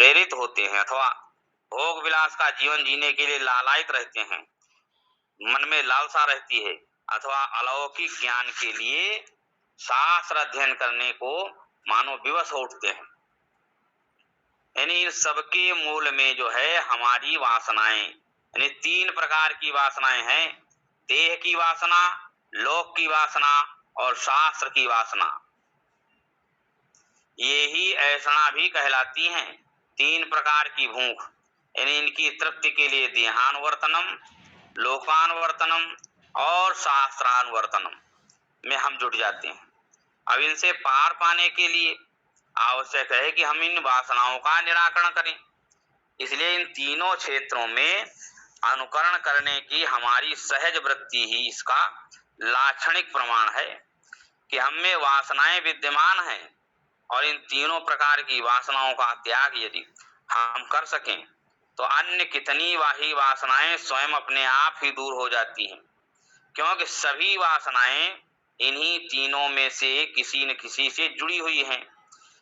प्रेरित होते हैं अथवा भोग विलास का जीवन जीने के लिए लालायित रहते हैं, मन में लालसा रहती है, अथवा अलौकिक ज्ञान के लिए शास्त्र अध्ययन करने को मानो विवश हो उठते हैं। यानी इन सबके मूल में जो है हमारी वासनाएं, यानी 3 प्रकार की वासनाएं हैं, देह की वासना, लोक की वासना और शास्त्र की वासना। ये ही ऐसना भी कहलाती हैं। 3 प्रकार की भूख, यानी इनकी तृप्ति के लिए देहानुवर्तनम, लोकानुवर्तनम और शास्त्रानुवर्तनम में हम जुट जाते हैं। अब इनसे पार पाने के लिए आवश्यक है कि हम इन वासनाओं का निराकरण करें। इसलिए इन तीनों क्षेत्रों में अनुकरण करने की हमारी सहज वृत्ति ही इसका लाक्षणिक प्रमाण है कि हम में वासनाएं विद्यमान हैं, और इन तीनों प्रकार की वासनाओं का त्याग यदि हम कर सकें तो अन्य कितनी वाही वासनाएं स्वयं अपने आप ही दूर हो जाती हैं, क्योंकि सभी वासनाएं इन्हीं तीनों में से किसी न किसी से जुड़ी हुई हैं।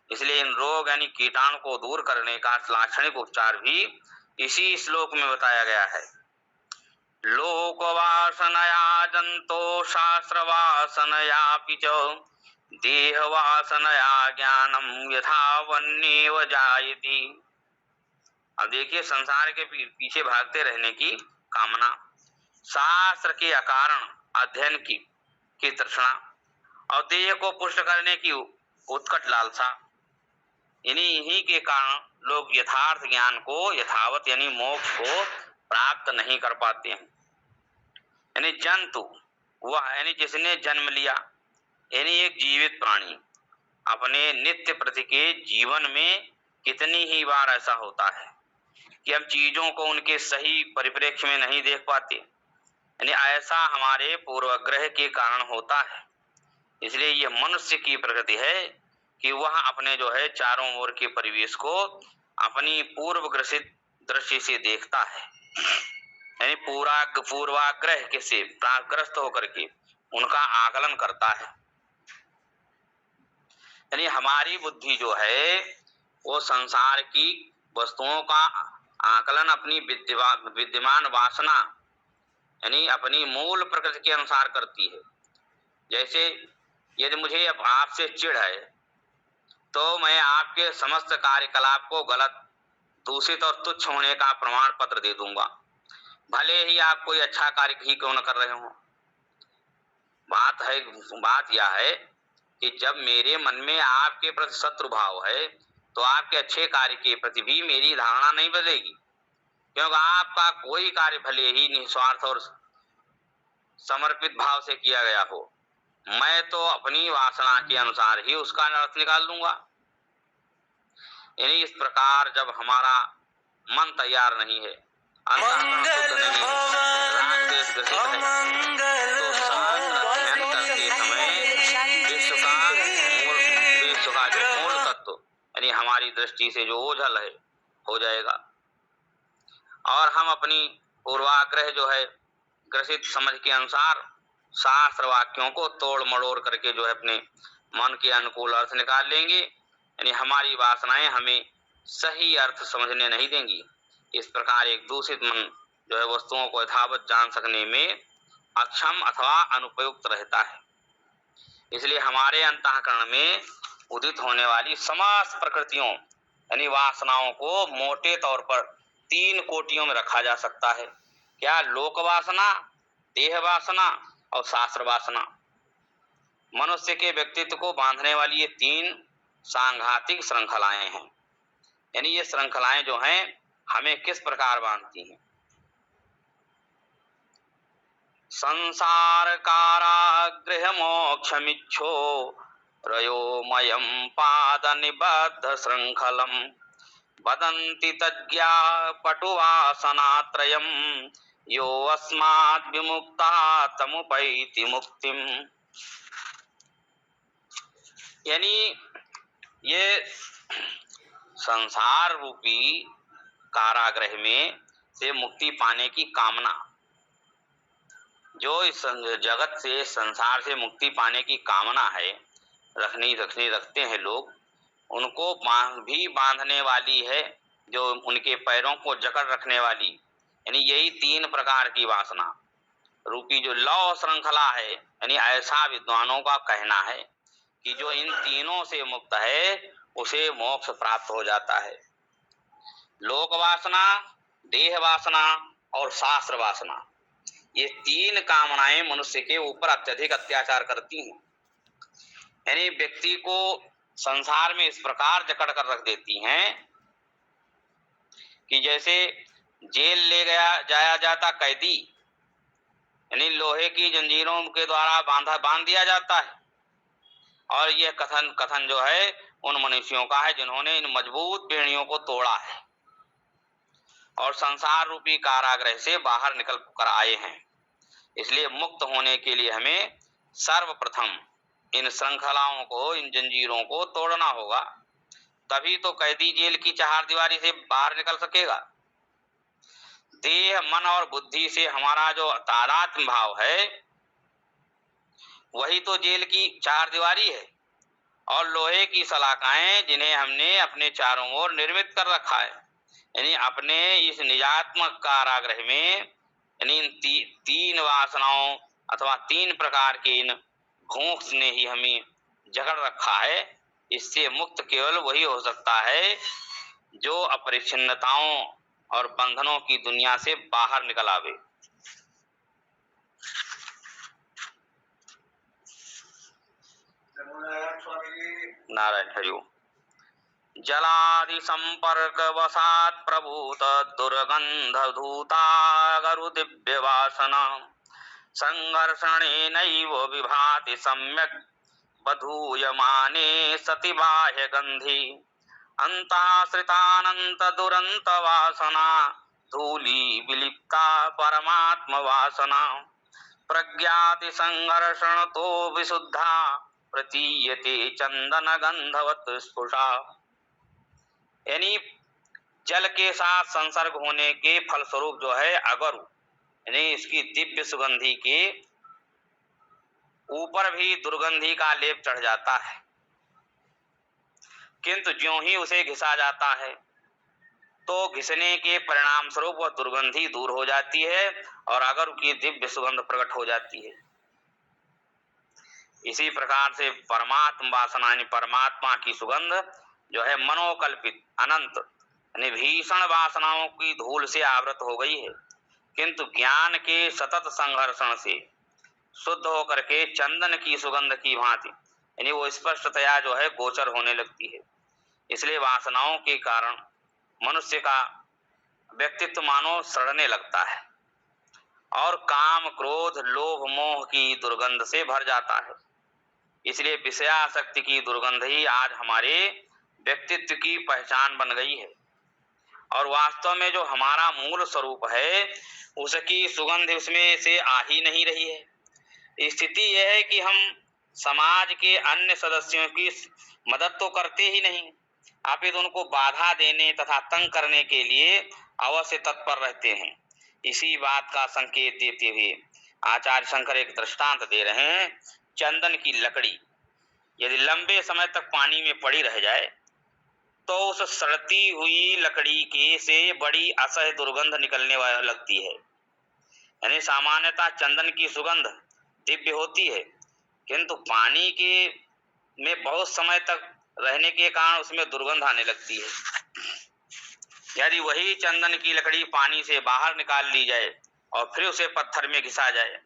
इसलिए इन रोग यानी कीटाणु को दूर करने का लाक्षणिक उपचार भी इसी श्लोक में बताया गया है। लोक वासनया जंतो शास्त्र वासनयापि च देह वासनया ज्ञानम यथा वन्येव जायति। अब देखिए, संसार के पीछे भागते रहने की कामना, शास्त्र के अकारण अध्ययन की तृष्णा और देह को पुष्ट करने की उत्कट लालसा, इन्हीं के कारण लोग यथार्थ ज्ञान को, यथावत यानी मोक्ष को प्राप्त नहीं कर पाते हैं। यानी जंतु वह, यानी जिसने जन्म लिया, यानी एक जीवित प्राणी अपने नित्य प्रति के जीवन में कितनी ही बार ऐसा होता है कि हम चीजों को उनके सही परिप्रेक्ष्य में नहीं देख पाते, यानी ऐसा हमारे पूर्वग्रह के कारण होता है। इसलिए यह मनुष्य की प्रकृति है कि वह अपने जो है चारों ओर के परिवेश को अपनी पूर्व ग्रसित दृष्टि से देखता है, यानी पूर्वाग्रह के से ग्रस्त होकर के उनका आकलन करता है। यानी हमारी बुद्धि जो है वो संसार की वस्तुओं का आकलन अपनी विद्यमान वासना यानी अपनी मूल प्रकृति के अनुसार करती है। जैसे यदि मुझे अब आपसे चिढ़ है तो मैं आपके समस्त कार्यकलाप को गलत, दूषित और तुच्छ होने का प्रमाण पत्र दे दूंगा, भले ही आप कोई अच्छा कार्य ही क्यों न कर रहे हो। बात यह है कि जब मेरे मन में आपके प्रति शत्रु भाव है तो आपके अच्छे कार्य के प्रति भी मेरी धारणा नहीं बदलेगी, क्योंकि आपका कोई कार्य भले ही निस्वार्थ और समर्पित भाव से किया गया हो, मैं तो अपनी वासना के अनुसार ही उसका अर्थ निकाल दूंगा। यानी इस प्रकार जब हमारा मन तैयार नहीं है, विश्व का जो मूल तत्व यानी हमारी दृष्टि से जो ओझल है हो जाएगा, और हम अपनी पूर्वाग्रह जो है ग्रसित समझ के अनुसार शास्त्र वाक्यों को तोड़ मड़ोड़ करके जो है अपने मन के अनुकूल अर्थ निकाल लेंगे, यानी हमारी वासनाएं हमें सही अर्थ समझने नहीं देंगी। इस प्रकार एक दूषित मन जो है वस्तुओं को यथावत जान सकने में अक्षम अथवा अनुपयुक्त रहता है। इसलिए हमारे अंतःकरण में उदित होने वाली समस्त प्रकृतियों यानी वासनाओं को मोटे तौर पर 3 कोटियों में रखा जा सकता है। क्या? लोक वासना, देह वासना और शास्त्र वासना। मनुष्य के व्यक्तित्व को बांधने वाली ये 3 सांघातिक श्रृंखलाएं हैं। यानी ये श्रृंखलाएं जो हैं हमें किस प्रकार बांधती हैं? संसार कारागृह मोक्षमिच्छो रयोमयं पाद निबद्ध श्रृंखलम वदन्ति तज्ज्ञा पटुवासनात्रयम् यो अस्माद् विमुक्ता तमुपैति मुक्तिम। यानी ये संसार रूपी कारागृह में से मुक्ति पाने की कामना, जो इस जगत से संसार से मुक्ति पाने की कामना है, रखते हैं लोग, उनको भी बांधने वाली है जो उनके पैरों को जकड़ रखने वाली, यानी यही 3 प्रकार की वासना रूपी जो लौ श्रृंखला है, यानी ऐसा विद्वानों का कहना है कि जो इन तीनों से मुक्त है उसे मोक्ष प्राप्त हो जाता है। लोक वासना, देह वासना और शास्त्र वासना, ये 3 कामनाएं मनुष्य के ऊपर अत्यधिक अत्याचार करती हैं, यानी व्यक्ति को संसार में इस प्रकार जकड़ कर रख देती हैं कि जैसे जेल ले जाया जाता कैदी, यानी लोहे की जंजीरों के द्वारा बांध दिया जाता है। और यह कथन जो है उन मनुष्यों का है जिन्होंने इन मजबूत बेड़ियों को तोड़ा है और संसार रूपी कारागृह से बाहर निकल कर आए हैं। इसलिए मुक्त होने के लिए हमें सर्वप्रथम इन श्रृंखलाओं को, इन जंजीरों को तोड़ना होगा, तभी तो कैदी जेल की चहारदीवारी से बाहर निकल सकेगा। देह, मन और बुद्धि से हमारा जो तादात्म्य भाव है वही तो जेल की चहारदीवारी है और लोहे की सलाखाएं जिन्हें हमने अपने चारों ओर निर्मित कर रखा है, यानी अपने इस निजात्मक कारागृह में, यानी इन 3 वासनाओं अथवा 3 प्रकार के इन घूंघ ने ही हमें जकड़ रखा है। इससे मुक्त केवल वही हो सकता है जो अपरिच्छिन्नताओं और बंधनों की दुनिया से बाहर निकल आवे। नारायण हरिओ। जलादि संपर्क वसात प्रभूत दुर्गंध धूता गरु दिव्य वासना संघर्षणेनैव विभाति सम्यक बधूयमाने सति बाह्य गंधि अंताश्रितानंत दुरंत वासना धूली विलिप्ता परमात्म वासना प्रज्ञाति संघर्षण तो विशुद्धा प्रतीयते चंदन गंधवत स्फुषा, यानी जल के साथ संसर्ग होने के फलस्वरूप जो है अगरु, यानी इसकी दिव्य सुगंधि के ऊपर भी दुर्गंधि का लेप चढ़ जाता है, किंतु ज्यों ही उसे घिसा जाता है तो घिसने के परिणाम स्वरूप वह दुर्गंधि दूर हो जाती है और अगरु की दिव्य सुगंध प्रकट हो जाती है। इसी प्रकार से परमात्मा वासना, यानी परमात्मा की सुगंध जो है मनोकल्पित अनंत, यानी भीषण वासनाओं की धूल से आवृत हो गई है, किंतु ज्ञान के सतत संघर्षण से शुद्ध होकर के चंदन की सुगंध की भांति, यानी वो स्पष्टतया जो है गोचर होने लगती है। इसलिए वासनाओं के कारण मनुष्य का व्यक्तित्व मानो सड़ने लगता है और काम, क्रोध, लोभ, मोह की दुर्गंध से भर जाता है। इसलिए विषयासक्ति की दुर्गंध ही आज हमारे व्यक्तित्व की पहचान बन गई है और वास्तव में जो हमारा मूल स्वरूप है उसकी सुगंध उसमें से आ ही नहीं रही है। स्थिति यह है कि हम समाज के अन्य सदस्यों की मदद तो करते ही नहीं, अपितु उनको बाधा देने तथा तंग करने के लिए अवश्य तत्पर रहते हैं। इसी बात का संकेत देते हुए आचार्य शंकर एक दृष्टांत दे रहे हैं। चंदन की लकड़ी यदि लंबे समय तक पानी में पड़ी रह जाए तो उस सड़ती हुई लकड़ी के से बड़ी असह्य दुर्गंध निकलने वाली लगती है। यानी सामान्यतः चंदन की सुगंध दिव्य होती है, किंतु पानी के में बहुत समय तक रहने के कारण उसमें दुर्गंध आने लगती है। यदि वही चंदन की लकड़ी पानी से बाहर निकाल ली जाए और फिर उसे पत्थर में घिसा जाए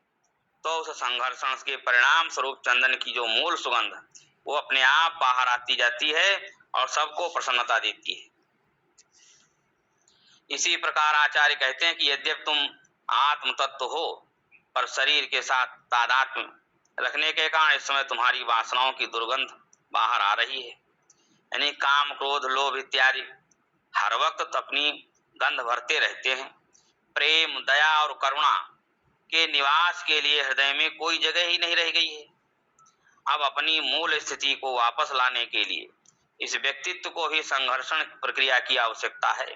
तो उस संघर्षण के परिणाम स्वरूप चंदन की जो मूल सुगंध वो अपने आप बाहर आती जाती है और सबको प्रसन्नता देती है। इसी प्रकार आचार्य कहते हैं कि यद्यपि तुम आत्म तत्व हो पर शरीर के साथ तादात्म्य रखने के कारण इस समय तुम्हारी वासनाओं की दुर्गंध बाहर आ रही है। यानी काम, क्रोध, लोभ इत्यादि हर वक्त अपनी गंध भरते रहते हैं। प्रेम, दया और करुणा के निवास के लिए हृदय में कोई जगह ही नहीं रह गई है। अब अपनी मूल स्थिति को वापस लाने के लिए इस व्यक्तित्व को भी संघर्षण प्रक्रिया की आवश्यकता है।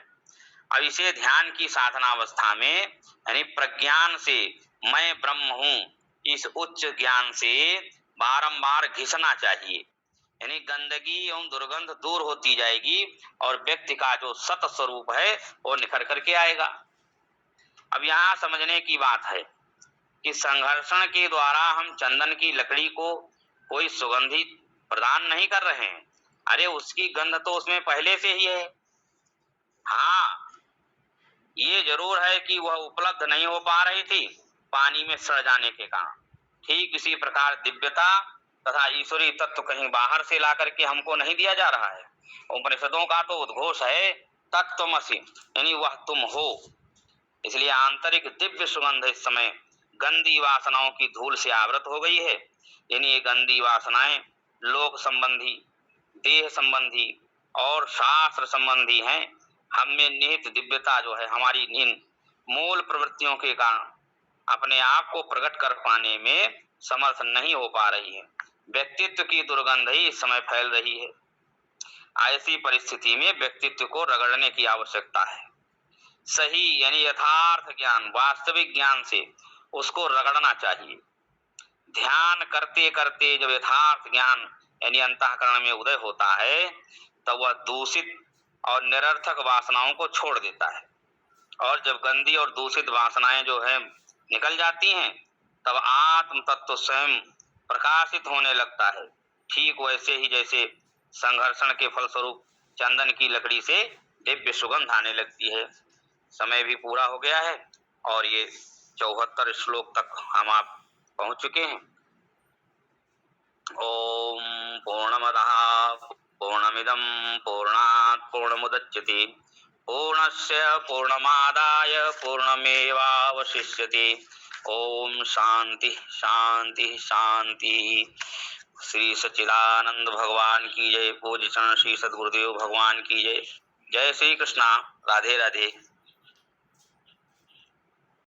अब इसे ध्यान की साधना अवस्था में, यानी प्रज्ञान से मैं ब्रह्म हूँ, इस उच्च ज्ञान से बारंबार घिसना चाहिए। यानी गंदगी एवं दुर्गंध दूर होती जाएगी और व्यक्ति का जो सत स्वरूप है वो निखर करके आएगा। अब यहाँ समझने की बात है कि संघर्षण के द्वारा हम चंदन की लकड़ी को कोई सुगंधी प्रदान नहीं कर रहे हैं। अरे उसकी गंध तो उसमें पहले से ही है। हाँ, ये जरूर है कि वह उपलब्ध नहीं हो पा रही थी पानी में सड़ जाने के कारण। ठीक इसी प्रकार दिव्यता तथा ईश्वरीय तत्व कहीं बाहर से ला करके हमको नहीं दिया जा रहा है। उपनिषदों का तो उद्घोष है तत्त्वमसि, यानी वह तुम हो। इसलिए आंतरिक दिव्य सुगंध इस समय गंदी वासनाओं की धूल से आवृत हो गई है। यानी ये गंदी वासनाएं लोक संबंधी, देह संबंधी और शास्त्र संबंधी हैं। हम में निहित दिव्यता जो है हमारी इन मूल प्रवृत्तियों के कारण अपने आप को प्रकट कर पाने में समर्थ नहीं हो पा रही है। व्यक्तित्व की दुर्गंध ही इस समय फैल रही है। ऐसी परिस्थिति में व्यक्तित्व को रगड़ने की आवश्यकता है। सही यानी यथार्थ ज्ञान, वास्तविक ज्ञान से उसको रगड़ना चाहिए। ध्यान करते करते जब यथार्थ ज्ञान यानी अंतःकरण में उदय होता है तब वह दूषित और निरर्थक वासनाओं को छोड़ देता है। और जब गंदी और दूषित वासनाएं जो है निकल जाती हैं तब आत्म तत्व स्वयं प्रकाशित होने लगता है। ठीक वैसे ही जैसे संघर्षण के फलस्वरूप चंदन की लकड़ी से दिव्य सुगंध आने लगती है। समय भी पूरा हो गया है और ये 74 श्लोक तक हम आप पहुंच चुके हैं। ओम पूर्णमदः पूर्णमिदं पूर्णात् पूर्णमुदच्यते पूर्णस्य पूर्णमादाय पूर्णमेवावशिष्यते। ओम शांति शांति शांति। श्री सच्चिदानंद भगवान की जय। पूज्य श्री सद्गुरुदेव भगवान की जय। जय श्री कृष्णा। राधे राधे।